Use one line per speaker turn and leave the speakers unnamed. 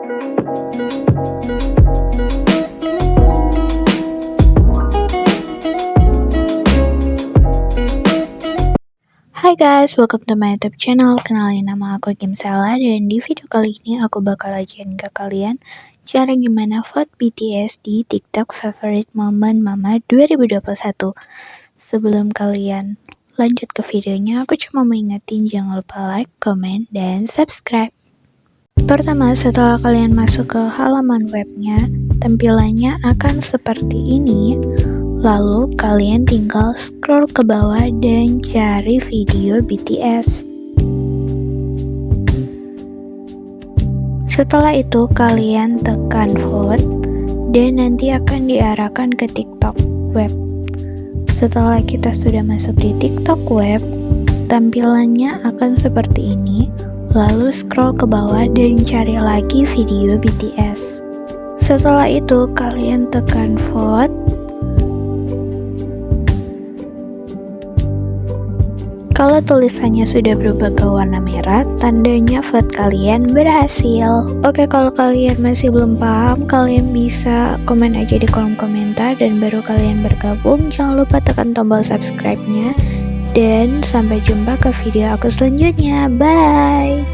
Hai guys, welcome to my YouTube channel. Kenalin, nama aku Kim Sela, dan di video kali ini aku bakal ajarin ke kalian cara gimana vote BTS di TikTok Favorite Moment Mama 2021. Sebelum kalian lanjut ke videonya, aku cuma mau ingetin jangan lupa like, comment, dan subscribe. Pertama, setelah kalian masuk ke halaman webnya, tampilannya akan seperti ini. Lalu kalian tinggal scroll ke bawah dan cari video BTS. Setelah itu kalian tekan vote dan nanti akan diarahkan ke TikTok web. Setelah kita sudah masuk di TikTok web, tampilannya akan seperti ini. Lalu scroll ke bawah dan cari lagi video BTS. Setelah itu kalian tekan vote. Kalau tulisannya sudah berubah ke warna merah, tandanya vote kalian berhasil. Oke, kalau kalian masih belum paham, kalian bisa komen aja di kolom komentar, dan baru kalian bergabung, jangan lupa tekan tombol subscribe-nya. Dan sampai jumpa ke video aku selanjutnya. Bye!